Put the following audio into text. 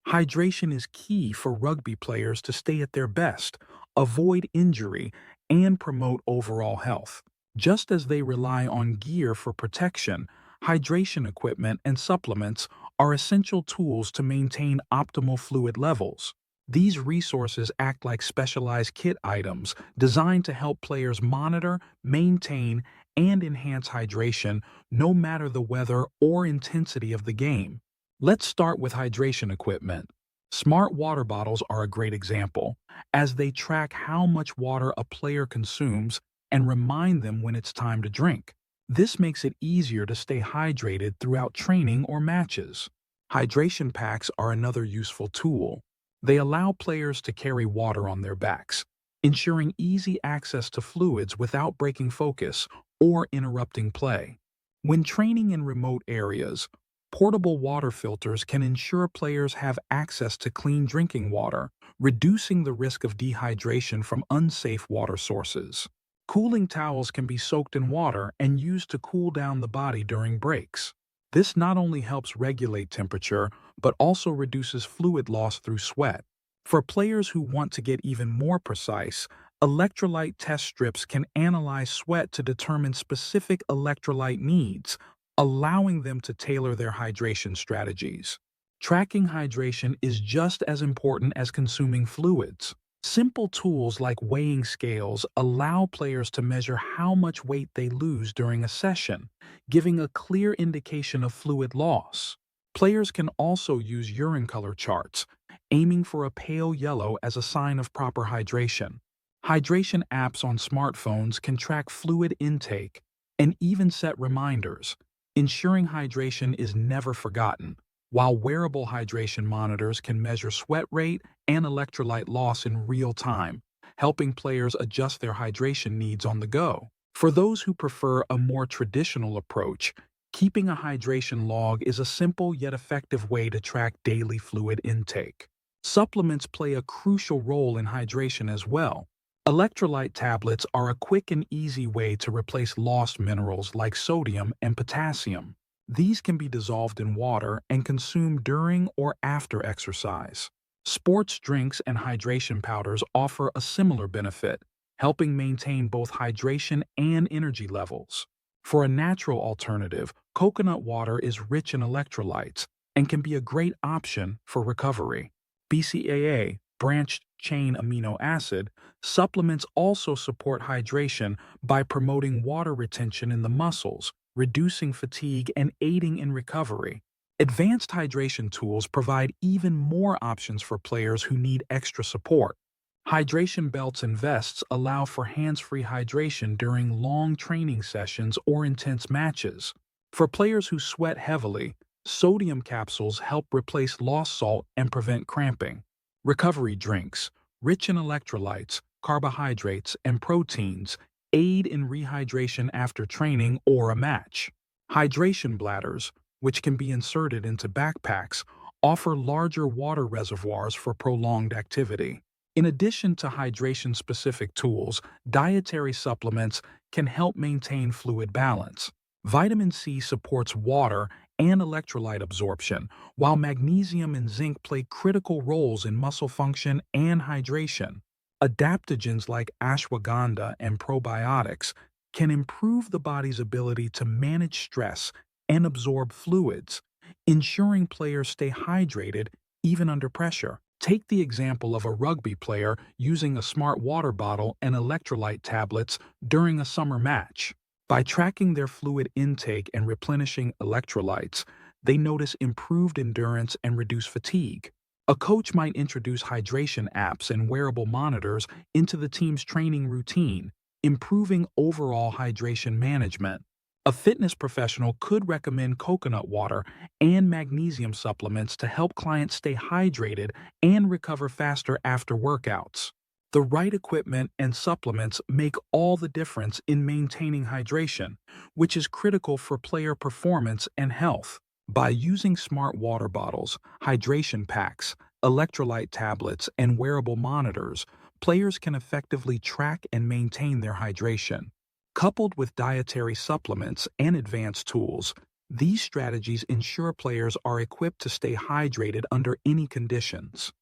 Hydration is key for rugby players to stay at their best, avoid injury, and promote overall health. Just as they rely on gear for protection, hydration equipment and supplements are essential tools to maintain optimal fluid levels. These resources act like specialized kit items designed to help players monitor, maintain, and enhance hydration no matter the weather or intensity of the game. Let's start with hydration equipment. Smart water bottles are a great example, as they track how much water a player consumes and remind them when it's time to drink. This makes it easier to stay hydrated throughout training or matches. Hydration packs are another useful tool. They allow players to carry water on their backs, ensuring easy access to fluids without breaking focus or interrupting play. When training in remote areas, portable water filters can ensure players have access to clean drinking water, reducing the risk of dehydration from unsafe water sources. Cooling towels can be soaked in water and used to cool down the body during breaks. This not only helps regulate temperature, but also reduces fluid loss through sweat. For players who want to get even more precise, electrolyte test strips can analyze sweat to determine specific electrolyte needs, allowing them to tailor their hydration strategies. Tracking hydration is just as important as consuming fluids. Simple tools like weighing scales allow players to measure how much weight they lose during a session, giving a clear indication of fluid loss. Players can also use urine color charts, aiming for a pale yellow as a sign of proper hydration. Hydration apps on smartphones can track fluid intake and even set reminders, ensuring hydration is never forgotten, while wearable hydration monitors can measure sweat rate and electrolyte loss in real time, helping players adjust their hydration needs on the go. For those who prefer a more traditional approach, keeping a hydration log is a simple yet effective way to track daily fluid intake. Supplements play a crucial role in hydration as well. Electrolyte tablets are a quick and easy way to replace lost minerals like sodium and potassium. These can be dissolved in water and consumed during or after exercise. Sports drinks and hydration powders offer a similar benefit, helping maintain both hydration and energy levels. For a natural alternative, coconut water is rich in electrolytes and can be a great option for recovery. BCAA, branched chain amino acid, supplements also support hydration by promoting water retention in the muscles, reducing fatigue, and aiding in recovery. Advanced hydration tools provide even more options for players who need extra support. Hydration belts and vests allow for hands-free hydration during long training sessions or intense matches. For players who sweat heavily, sodium capsules help replace lost salt and prevent cramping. Recovery drinks, rich in electrolytes, carbohydrates, and proteins, aid in rehydration after training or a match. Hydration bladders, which can be inserted into backpacks, offer larger water reservoirs for prolonged activity. In addition to hydration-specific tools, dietary supplements can help maintain fluid balance. Vitamin C supports water and electrolyte absorption, while magnesium and zinc play critical roles in muscle function and hydration. Adaptogens like ashwagandha and probiotics can improve the body's ability to manage stress and absorb fluids, ensuring players stay hydrated even under pressure. Take the example of a rugby player using a smart water bottle and electrolyte tablets during a summer match. By tracking their fluid intake and replenishing electrolytes, they notice improved endurance and reduce fatigue. A coach might introduce hydration apps and wearable monitors into the team's training routine, improving overall hydration management. A fitness professional could recommend coconut water and magnesium supplements to help clients stay hydrated and recover faster after workouts. The right equipment and supplements make all the difference in maintaining hydration, which is critical for player performance and health. By using smart water bottles, hydration packs, electrolyte tablets, and wearable monitors, players can effectively track and maintain their hydration. Coupled with dietary supplements and advanced tools, These strategies ensure players are equipped to stay hydrated under any conditions.